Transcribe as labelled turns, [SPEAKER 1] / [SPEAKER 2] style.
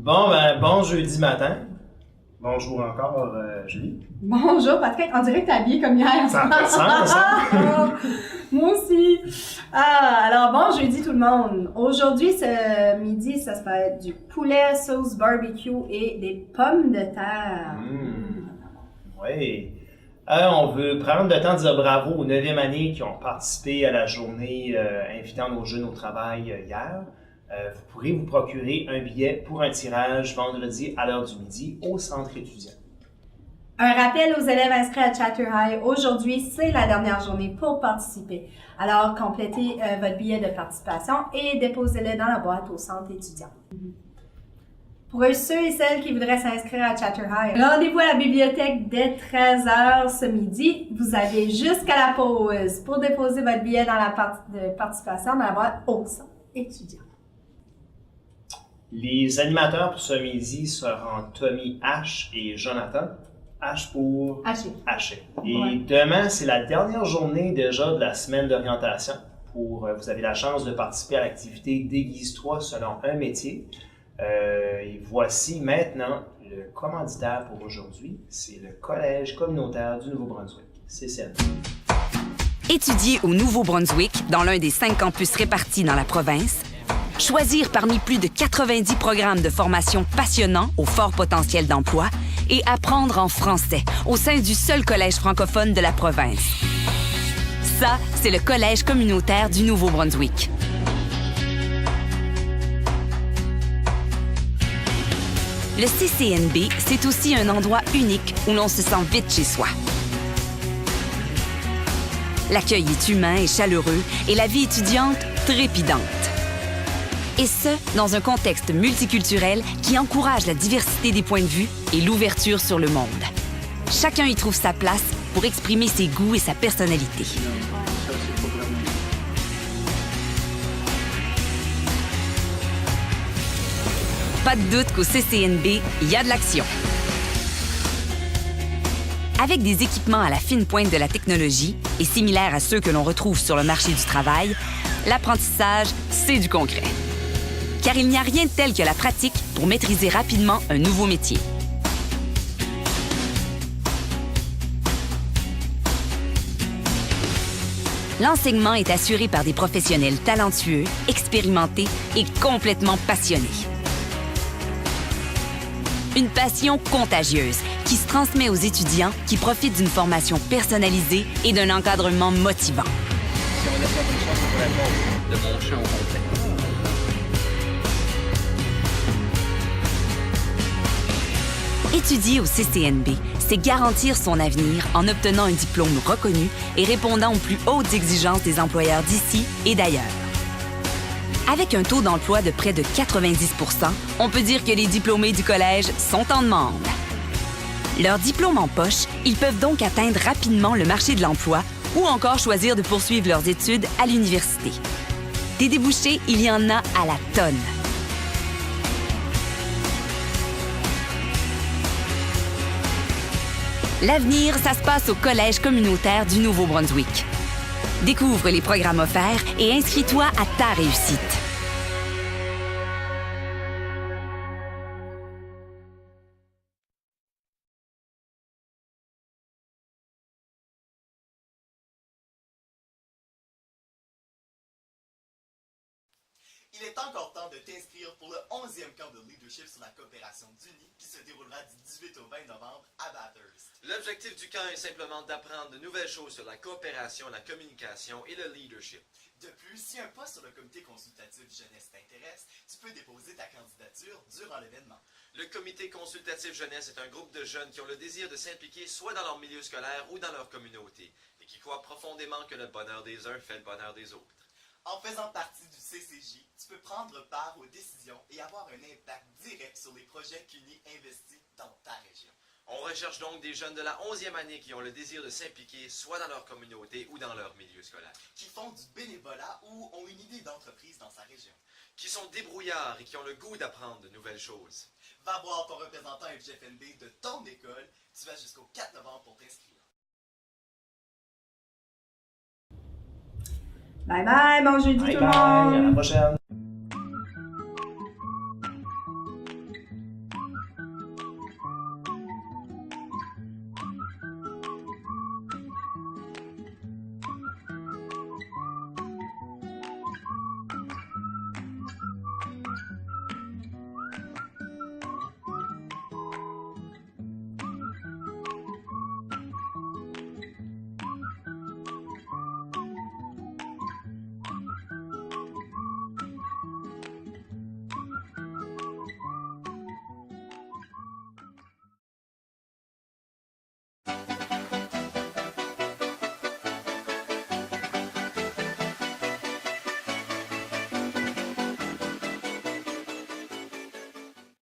[SPEAKER 1] Bon jeudi matin.
[SPEAKER 2] Bonjour encore, Julie.
[SPEAKER 3] Bonjour Patrick, on dirait que t'es habillé comme hier.
[SPEAKER 2] Ça fait sens, ça?
[SPEAKER 3] Moi aussi. Alors bon jeudi tout le monde. Aujourd'hui, ce midi, ça se fait du poulet sauce barbecue et des pommes de terre.
[SPEAKER 1] Oui. On veut prendre le temps de dire bravo aux 9e années qui ont participé à la journée invitant nos jeunes au travail hier. Vous pourrez vous procurer un billet pour un tirage vendredi à l'heure du midi au centre étudiant.
[SPEAKER 3] Un rappel aux élèves inscrits à Chatter High. Aujourd'hui, c'est la dernière journée pour participer. Alors, complétez votre billet de participation et déposez-le dans la boîte au centre étudiant. Pour ceux et celles qui voudraient s'inscrire à Chatter High, rendez-vous à la bibliothèque dès 13h ce midi. Vous avez jusqu'à la pause pour déposer votre billet dans la participation dans la boîte au centre étudiant.
[SPEAKER 1] Les animateurs pour ce midi seront Tommy H et Jonathan. H pour Haché. Et demain, c'est la dernière journée déjà de la semaine d'orientation. Vous avez la chance de participer à l'activité Déguise-toi selon un métier. Et voici maintenant le commanditaire pour aujourd'hui. C'est le Collège communautaire du Nouveau-Brunswick, CCN.
[SPEAKER 4] Étudier au Nouveau-Brunswick, dans l'un des 5 campus répartis dans la province, choisir parmi plus de 90 programmes de formation passionnants au fort potentiel d'emploi et apprendre en français au sein du seul collège francophone de la province. Ça, c'est le Collège communautaire du Nouveau-Brunswick. Le CCNB, c'est aussi un endroit unique où l'on se sent vite chez soi. L'accueil est humain et chaleureux et la vie étudiante trépidante. Et ce, dans un contexte multiculturel qui encourage la diversité des points de vue et l'ouverture sur le monde. Chacun y trouve sa place pour exprimer ses goûts et sa personnalité. Pas de doute qu'au CCNB, il y a de l'action. Avec des équipements à la fine pointe de la technologie et similaires à ceux que l'on retrouve sur le marché du travail, l'apprentissage, c'est du concret. Car il n'y a rien de tel que la pratique pour maîtriser rapidement un nouveau métier. L'enseignement est assuré par des professionnels talentueux, expérimentés et complètement passionnés. Une passion contagieuse qui se transmet aux étudiants qui profitent d'une formation personnalisée et d'un encadrement motivant.
[SPEAKER 5] Si on laisse la fonction de mon champ au complet.
[SPEAKER 4] Étudier au CCNB, c'est garantir son avenir en obtenant un diplôme reconnu et répondant aux plus hautes exigences des employeurs d'ici et d'ailleurs. Avec un taux d'emploi de près de 90 %, on peut dire que les diplômés du collège sont en demande. Leur diplôme en poche, ils peuvent donc atteindre rapidement le marché de l'emploi ou encore choisir de poursuivre leurs études à l'université. Des débouchés, il y en a à la tonne. L'avenir, ça se passe au Collège communautaire du Nouveau-Brunswick. Découvre les programmes offerts et inscris-toi à ta réussite.
[SPEAKER 6] Il est encore temps de t'inscrire pour le 11e camp de leadership sur la coopération d'Uni qui se déroulera du 18 au 20 novembre à Bathurst.
[SPEAKER 7] L'objectif du camp est simplement d'apprendre de nouvelles choses sur la coopération, la communication et le leadership.
[SPEAKER 6] De plus, si un poste sur le comité consultatif jeunesse t'intéresse, tu peux déposer ta candidature durant l'événement.
[SPEAKER 7] Le comité consultatif jeunesse est un groupe de jeunes qui ont le désir de s'impliquer soit dans leur milieu scolaire ou dans leur communauté et qui croient profondément que le bonheur des uns fait le bonheur des autres.
[SPEAKER 6] En faisant partie du CCJ, tu peux prendre part aux décisions et avoir un impact direct sur les projets qu'Uni investit dans ta région.
[SPEAKER 7] On recherche donc des jeunes de la 11e année qui ont le désir de s'impliquer soit dans leur communauté ou dans leur milieu scolaire.
[SPEAKER 6] Qui font du bénévolat ou ont une idée d'entreprise dans sa région.
[SPEAKER 7] Qui sont débrouillards et qui ont le goût d'apprendre de nouvelles choses.
[SPEAKER 6] Va voir ton représentant FGFNB de ton école. Tu vas jusqu'au 4 novembre pour t'inscrire.
[SPEAKER 3] Bye bye, bon jeudi tout le monde!
[SPEAKER 1] À la prochaine!